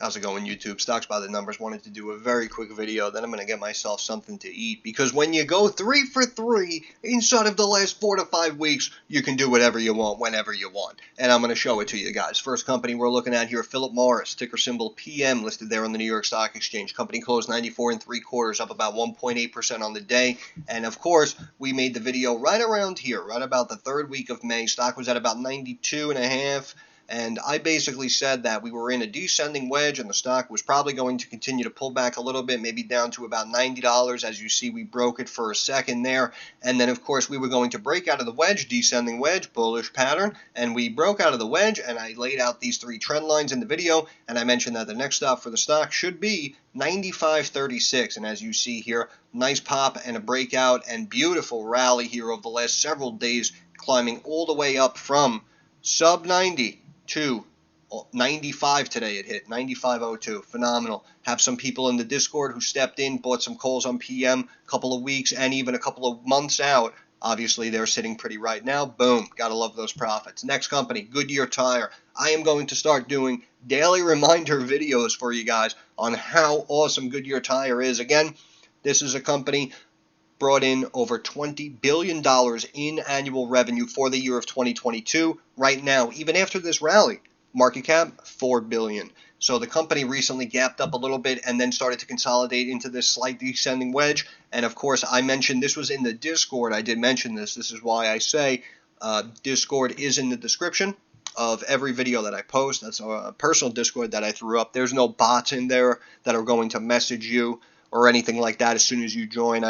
How's it going, YouTube? Stocks by the Numbers. Wanted to do a very quick video, then I'm going to get myself something to eat, because when you go 3 for 3 inside of the last 4 to 5 weeks, you can do whatever you want, whenever you want. And I'm going to show it to you guys. First company we're looking at here, Phillip Morris, ticker symbol PM, listed there on the New York Stock Exchange. Company closed 94 3/4, up about 1.8% on the day. And of course, we made the video right around here, right about the third week of May. Stock was at about 92.5. And I basically said that we were in a descending wedge and the stock was probably going to continue to pull back a little bit, maybe down to about $90. As you see, we broke it for a second there. And then, of course, we were going to break out of the wedge, descending wedge, bullish pattern. And we broke out of the wedge, and I laid out these 3 trend lines in the video. And I mentioned that the next stop for the stock should be 95.36. And as you see here, nice pop and a breakout and beautiful rally here over the last several days, climbing all the way up from sub 90 to 95 today. It hit 95.02. Phenomenal. Have some people in the Discord who stepped in, bought some calls on PM a couple of weeks and even a couple of months out. Obviously, they're sitting pretty right now. Boom. Gotta love those profits. Next company, Goodyear Tire. I am going to start doing daily reminder videos for you guys on how awesome Goodyear Tire is. Again, this is a company brought in over $20 billion in annual revenue for the year of 2022. Right now, even after this rally, market cap, $4 billion. So the company recently gapped up a little bit and then started to consolidate into this slight descending wedge. And of course, I mentioned this was in the Discord. I did mention this. This is why I say Discord is in the description of every video that I post. That's a personal Discord that I threw up. There's no bots in there that are going to message you or anything like that as soon as you join.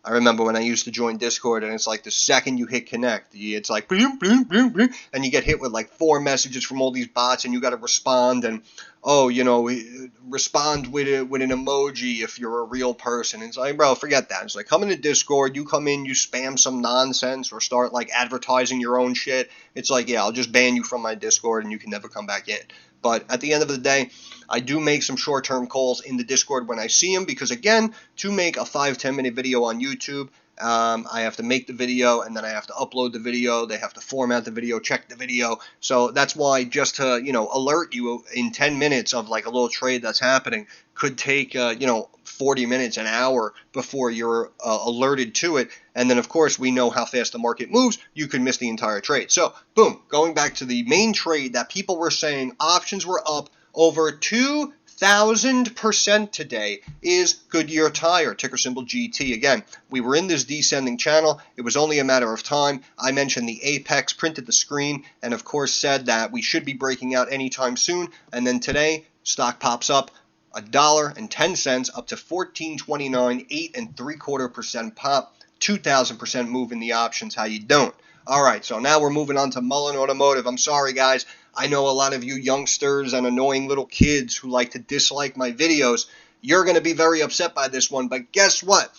I remember when I used to join Discord, and it's like the second you hit connect, it's like, bloom, bloom, bloom, bloom, and you get hit with like 4 messages from all these bots, and you got to respond, and respond with an emoji if you're a real person. And it's like, bro, forget that. It's like, come into Discord, you come in, you spam some nonsense or start like advertising your own shit. It's like, yeah, I'll just ban you from my Discord, and you can never come back in. But at the end of the day, I do make some short-term calls in the Discord when I see them, because again, to make a 5-10 minute video on YouTube, I have to make the video and then I have to upload the video. They have to format the video, check the video. So that's why, just to alert you in 10 minutes of like a little trade that's happening could take 40 minutes, an hour before you're alerted to it. And then of course we know how fast the market moves. You could miss the entire trade. So boom, going back to the main trade that people were saying options were up over 2,000% today is Goodyear Tire, ticker symbol GT. Again, we were in this descending channel. It was only a matter of time. I mentioned the apex, printed the screen, and of course said that we should be breaking out anytime soon. And then today, stock pops up $1.10 up to $14.29, 8 3/4% pop, 2,000% move in the options. How you doing? All right, so now we're moving on to Mullen Automotive. I'm sorry, guys. I know a lot of you youngsters and annoying little kids who like to dislike my videos. You're going to be very upset by this one, but guess what?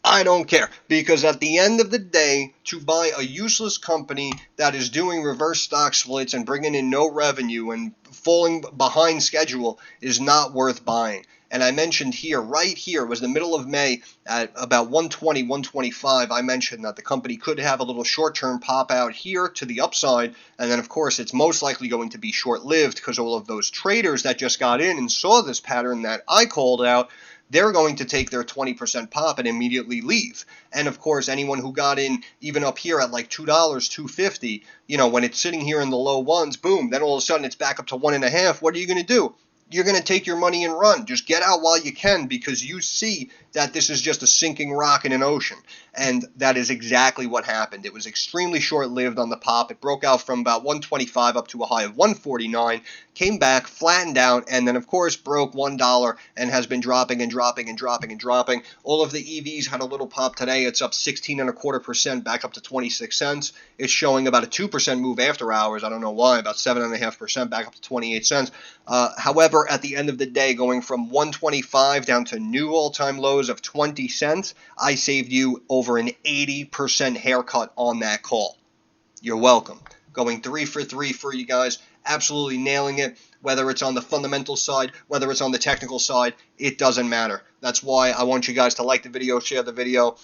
I don't care, because at the end of the day, to buy a useless company that is doing reverse stock splits and bringing in no revenue and falling behind schedule is not worth buying. And I mentioned here, right here, it was the middle of May at about 120, 125. I mentioned that the company could have a little short-term pop out here to the upside. And then, of course, it's most likely going to be short-lived, because all of those traders that just got in and saw this pattern that I called out, they're going to take their 20% pop and immediately leave. And of course, anyone who got in even up here at like $2, $2.50, when it's sitting here in the low ones, boom, then all of a sudden it's back up to 1.5. What are you going to do? You're going to take your money and run. Just get out while you can, because you see that this is just a sinking rock in an ocean. And that is exactly what happened. It was extremely short-lived on the pop. It broke out from about 125 up to a high of 149, came back, flattened out, and then, of course, broke $1 and has been dropping and dropping and dropping and dropping. All of the EVs had a little pop today. It's up 16.25%, back up to 26 cents. It's showing about a 2% move after hours. I don't know why, about 7.5%, back up to 28 cents. However, at the end of the day, going from 125 down to new all-time lows of 20 cents, I saved you over an 80% haircut on that call. You're welcome. Going 3 for 3 for you guys. Absolutely nailing it. Whether it's on the fundamental side, whether it's on the technical side, it doesn't matter. That's why I want you guys to like the video, share the video.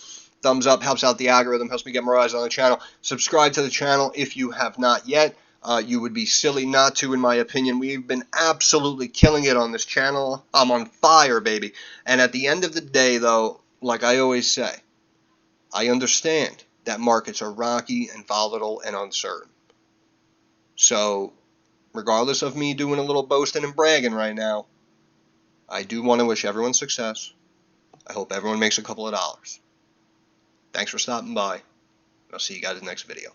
Thumbs up helps out the algorithm, helps me get more eyes on the channel. Subscribe to the channel if you have not yet. You would be silly not to, in my opinion. We've been absolutely killing it on this channel. I'm on fire, baby. And at the end of the day, though, like I always say, I understand that markets are rocky and volatile and uncertain. So, regardless of me doing a little boasting and bragging right now, I do want to wish everyone success. I hope everyone makes a couple of dollars. Thanks for stopping by. I'll see you guys in the next video.